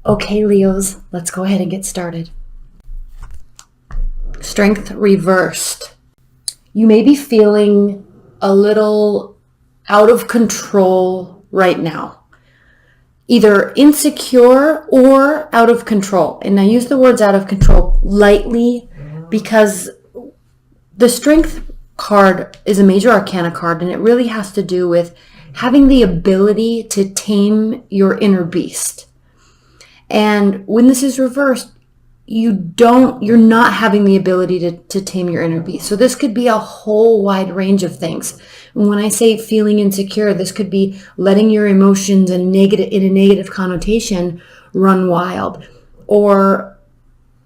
Okay, Leos, let's go ahead and get started. Strength reversed. You may be feeling a little out of control right now. Either insecure or out of control. And I use the words out of control lightly because the Strength card is a major arcana card, and it really has to do with having the ability to tame your inner beast. And when this is reversed, you're not having the ability to tame your inner beast. So this could be a whole wide range of things. And when I say feeling insecure, this could be letting your emotions in a negative connotation run wild, or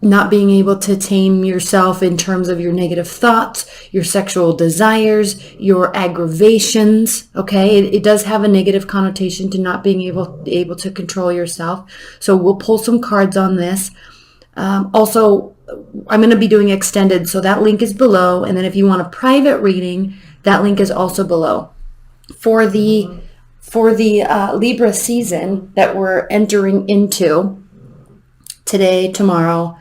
not being able to tame yourself in terms of your negative thoughts, your sexual desires, your aggravations. Okay, it does have a negative connotation to not being able to control yourself. So we'll pull some cards on this. Also, I'm going to be doing extended, so that link is below. And then if you want a private reading, that link is also below. For the Libra season that we're entering into today, tomorrow,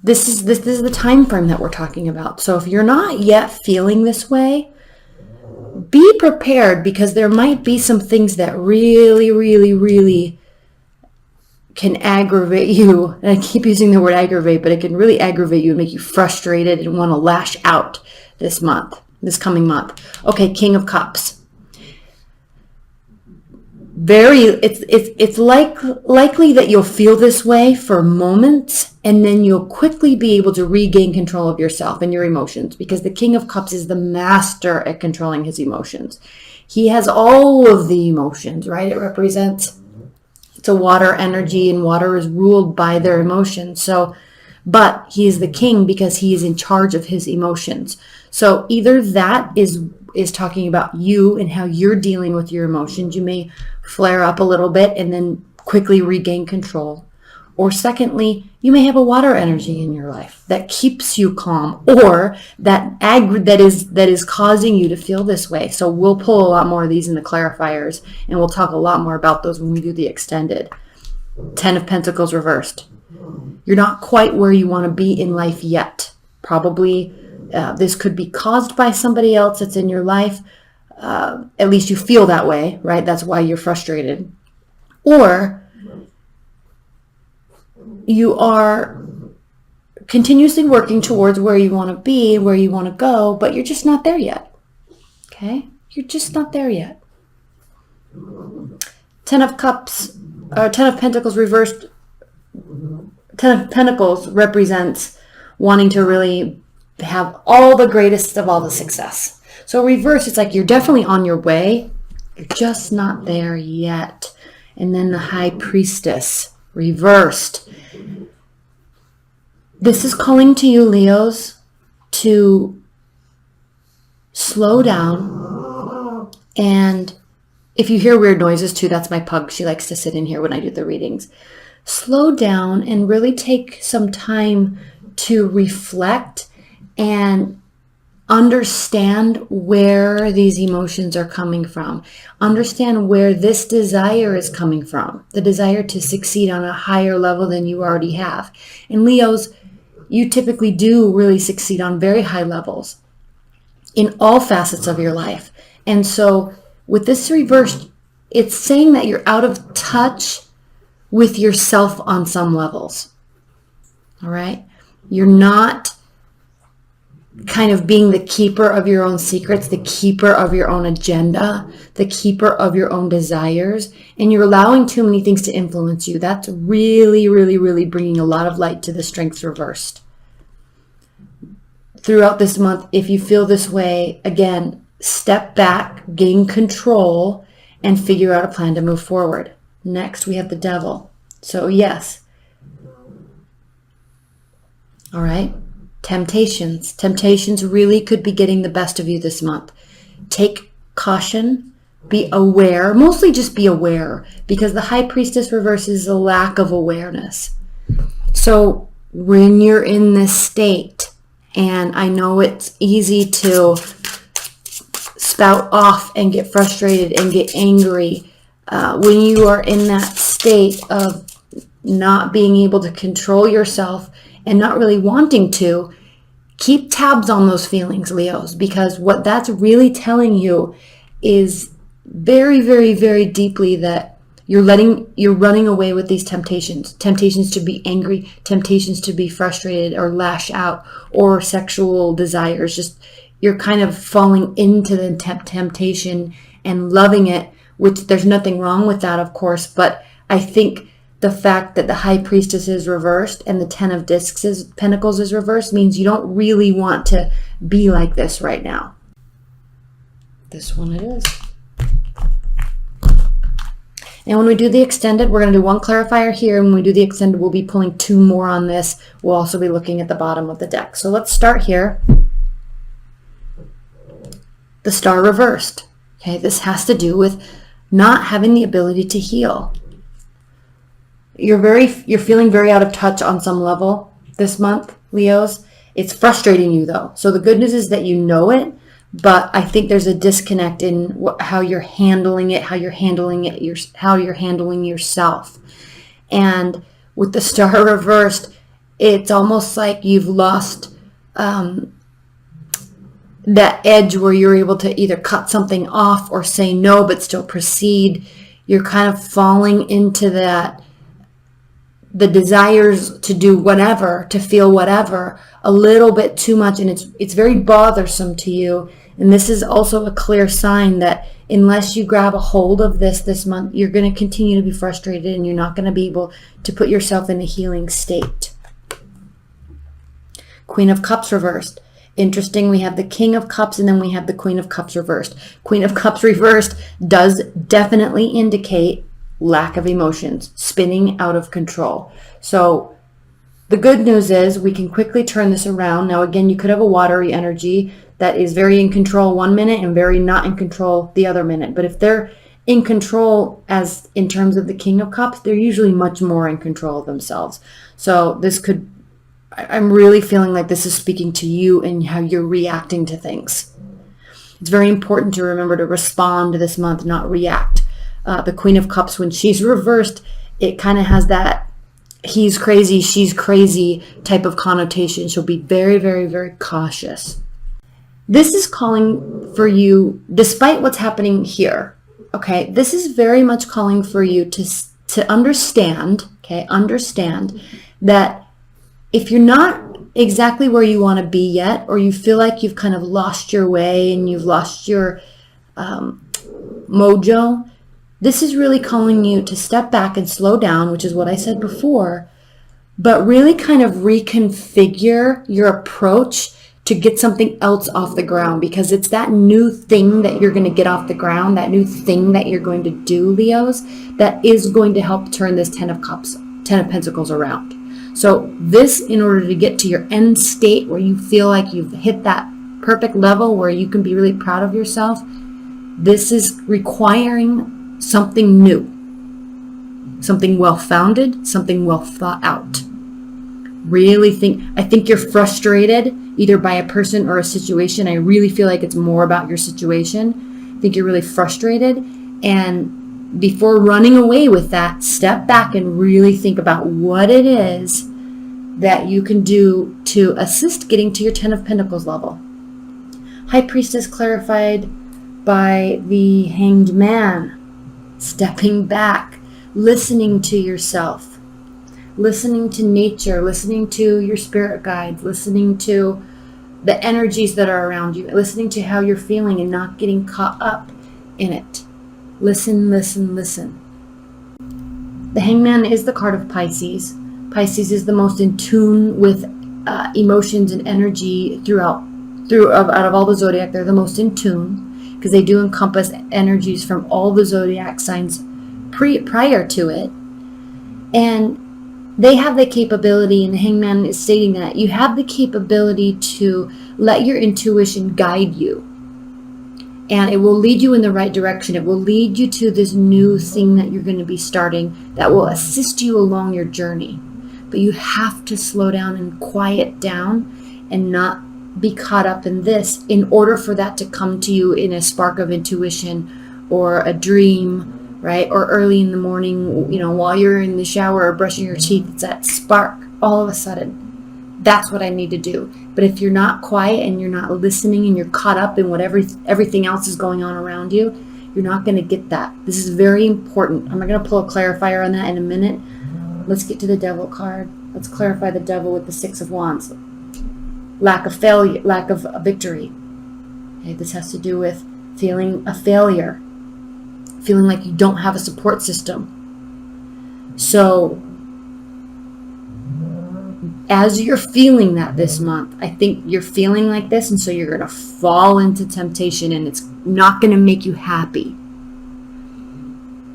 this is the time frame that we're talking about. So if you're not yet feeling this way, be prepared, because there might be some things that really, really, really can aggravate you. And I keep using the word aggravate, but it can really aggravate you and make you frustrated and want to lash out this coming month. Okay, King of Cups. It's likely that you'll feel this way for moments, and then you'll quickly be able to regain control of yourself and your emotions, because the King of Cups is the master at controlling his emotions. He has all of the emotions, right? It's a water energy, and water is ruled by their emotions. But he is the king because he is in charge of his emotions. So either that is talking about you and how you're dealing with your emotions. You may flare up a little bit and then quickly regain control. Or secondly, you may have a water energy in your life that keeps you calm, or that is causing you to feel this way. So we'll pull a lot more of these in the clarifiers, and we'll talk a lot more about those when we do the extended. 10 of Pentacles reversed. You're not quite where you want to be in life yet. Probably this could be caused by somebody else that's in your life. At least you feel that way, right? That's why you're frustrated. Or you are continuously working towards where you want to be, where you want to go, but you're just not there yet. Okay? You're just not there yet. 10 of Pentacles reversed. 10 of Pentacles represents wanting to really have all the greatest of all the success. So reverse, it's like you're definitely on your way. You're just not there yet. And then the High Priestess reversed. This is calling to you, Leos, to slow down. And if you hear weird noises too, that's my pug. She likes to sit in here when I do the readings. Slow down and really take some time to reflect and understand where these emotions are coming from. Understand where this desire is coming from. The desire to succeed on a higher level than you already have. And Leos, you typically do really succeed on very high levels in all facets of your life. And so with this reversed, it's saying that you're out of touch with yourself on some levels. All right? You're not kind of being the keeper of your own secrets, the keeper of your own agenda, the keeper of your own desires, and you're allowing too many things to influence you. That's really, really, really bringing a lot of light to the Strength reversed. Throughout this month, if you feel this way, again, step back, gain control, and figure out a plan to move forward. Next, we have the Devil. So yes. All right. Temptations. Temptations really could be getting the best of you this month. Take caution. Be aware. Mostly just be aware, because the High Priestess reverses a lack of awareness. So when you're in this state, and I know it's easy to spout off and get frustrated and get angry, when you are in that state of not being able to control yourself and not really wanting to, keep tabs on those feelings, Leos, because what that's really telling you is very, very, very deeply that you're running away with these temptations to be angry, temptations to be frustrated or lash out, or sexual desires. Just you're kind of falling into the temptation and loving it, which there's nothing wrong with that, of course. But I think the fact that the High Priestess is reversed and the Ten of Pentacles is reversed means you don't really want to be like this right now. This one it is. And when we do the extended, we're going to do one clarifier here. And when we do the extended, we'll be pulling 2 more on this. We'll also be looking at the bottom of the deck. So let's start here. The Star reversed. Okay, this has to do with not having the ability to heal. You're feeling very out of touch on some level this month, Leos. It's frustrating you though. So the good news is that you know it, but I think there's a disconnect in how you're handling it, how you're handling yourself. And with the Star reversed, it's almost like you've lost that edge where you're able to either cut something off or say no, but still proceed. You're kind of falling into the desires to do whatever, to feel whatever, a little bit too much, and it's very bothersome to you. And this is also a clear sign that unless you grab a hold of this month, you're going to continue to be frustrated and you're not going to be able to put yourself in a healing state. Queen of Cups reversed. Interesting, we have the King of Cups and then we have the Queen of Cups reversed. Queen of Cups reversed does definitely indicate lack of emotions, spinning out of control. So the good news is we can quickly turn this around. Now, again, you could have a watery energy that is very in control one minute and very not in control the other minute. But if they're in control as in terms of the King of Cups, they're usually much more in control of themselves. So this could, I'm really feeling like this is speaking to you and how you're reacting to things. It's very important to remember to respond this month, not react. The Queen of Cups, when she's reversed, it kind of has that he's crazy, she's crazy type of connotation. She'll be very, very, very cautious. This is calling for you, despite what's happening here, okay? This is very much calling for you to understand, okay? Understand that if you're not exactly where you want to be yet, or you feel like you've kind of lost your way and you've lost your mojo, this is really calling you to step back and slow down, which is what I said before, but really kind of reconfigure your approach to get something else off the ground, because it's that new thing that you're going to get off the ground, that new thing that you're going to do, Leos, that is going to help turn this Ten of Pentacles around. So this, in order to get to your end state where you feel like you've hit that perfect level where you can be really proud of yourself, this is requiring something new, something well-founded, something well thought out. Really I think you're frustrated either by a person or a situation. I really feel like it's more about your situation. I think you're really frustrated, and before running away with that, step back and really think about what it is that you can do to assist getting to your Ten of Pentacles level. High Priestess clarified by the Hanged Man. Stepping back, listening to yourself, listening to nature, listening to your spirit guides, listening to the energies that are around you, listening to how you're feeling and not getting caught up in it. Listen, listen, listen. The Hangman is the card of Pisces. Pisces is the most in tune with emotions and energy out of all the zodiac. They're the most in tune, because they do encompass energies from all the zodiac signs prior to it. And they have the capability, and the Hangman is stating that you have the capability to let your intuition guide you. And it will lead you in the right direction. It will lead you to this new thing that you're going to be starting that will assist you along your journey. But you have to slow down and quiet down and not be caught up in this in order for that to come to you in a spark of intuition or a dream right? Or early in the morning, while you're in the shower or brushing your teeth, it's that spark all of a sudden. That's what I need to do. But if you're not quiet and you're not listening and you're caught up in what everything else is going on around you, you're not going to get that. This is very important. I'm going to pull a clarifier on that in a minute. Let's get to the devil card. Let's clarify the devil with the Six of Wands. Lack of failure, lack of victory. Okay, this has to do with feeling a failure, feeling like you don't have a support system. So as you're feeling that this month, I think you're feeling like this, and so you're going to fall into temptation, and it's not going to make you happy.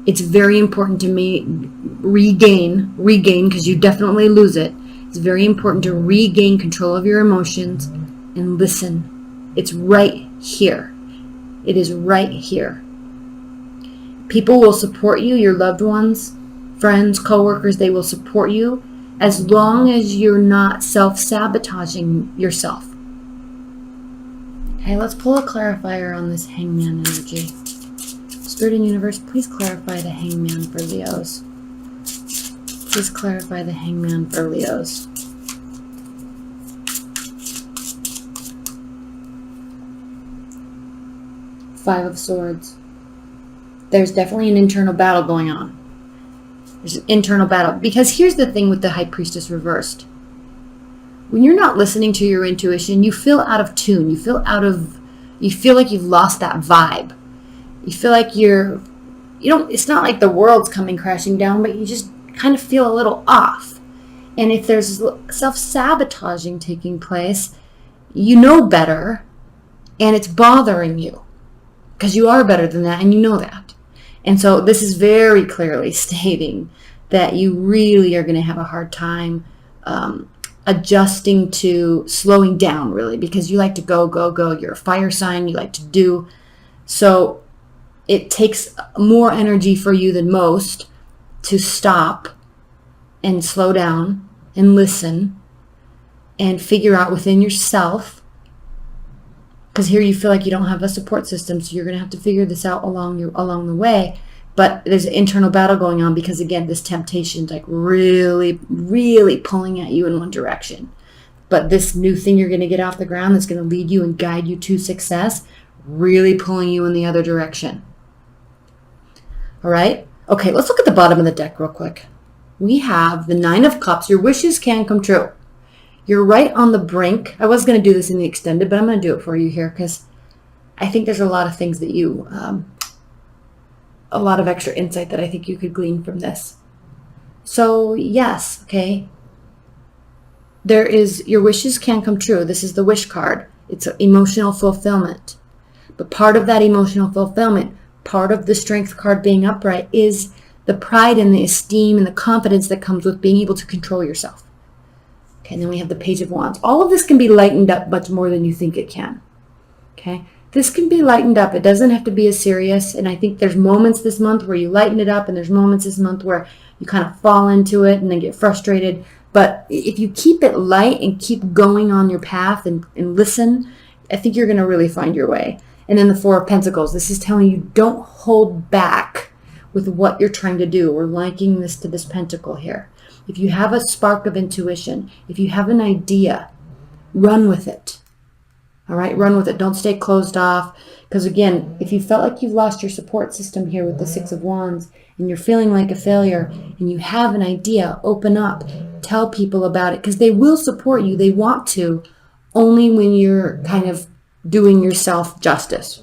It's very important to me regain, because you definitely lose it. It's very important to regain control of your emotions and listen. It's right here. It is right here. People will support you, your loved ones, friends, coworkers, they will support you as long as you're not self-sabotaging yourself. Okay, let's pull a clarifier on this Hangman energy. Spirit and Universe, please clarify the Hangman for Leos. Please clarify the Hangman for Leos. Five of Swords. There's definitely an internal battle going on. There's an internal battle. Because here's the thing with the High Priestess reversed. When you're not listening to your intuition, you feel out of tune. You feel like you've lost that vibe. You feel like it's not like the world's coming crashing down, but you just kind of feel a little off. And if there's self-sabotaging taking place, you know better, and it's bothering you. Because you are better than that, and you know that. And so this is very clearly stating that you really are going to have a hard time adjusting to slowing down, really, because you like to go, go, go. You're a fire sign. You like to do. So it takes more energy for you than most to stop and slow down and listen and figure out within yourself. Because here you feel like you don't have a support system, so you're going to have to figure this out along the way. But there's an internal battle going on because, again, this temptation's like really, really pulling at you in one direction. But this new thing you're going to get off the ground that's going to lead you and guide you to success, really pulling you in the other direction. All right? Okay, let's look at the bottom of the deck real quick. We have the Nine of Cups. Your wishes can come true. You're right on the brink. I was going to do this in the extended, but I'm going to do it for you here because I think there's a lot of things that a lot of extra insight that I think you could glean from this. So yes, okay. Your wishes can come true. This is the wish card. It's emotional fulfillment. But part of that emotional fulfillment, part of the strength card being upright is the pride and the esteem and the confidence that comes with being able to control yourself. Okay, and then we have the Page of Wands. All of this can be lightened up much more than you think it can. Okay, this can be lightened up. It doesn't have to be as serious. And I think there's moments this month where you lighten it up, and there's moments this month where you kind of fall into it and then get frustrated. But if you keep it light and keep going on your path and listen, I think you're going to really find your way. And then the Four of Pentacles. This is telling you don't hold back with what you're trying to do. We're liking this to this pentacle here. If you have a spark of intuition, if you have an idea, run with it. All right, run with it. Don't stay closed off. Because again, if you felt like you've lost your support system here with the Six of Wands and you're feeling like a failure and you have an idea, open up. Tell people about it because they will support you. They want to, only when you're kind of doing yourself justice.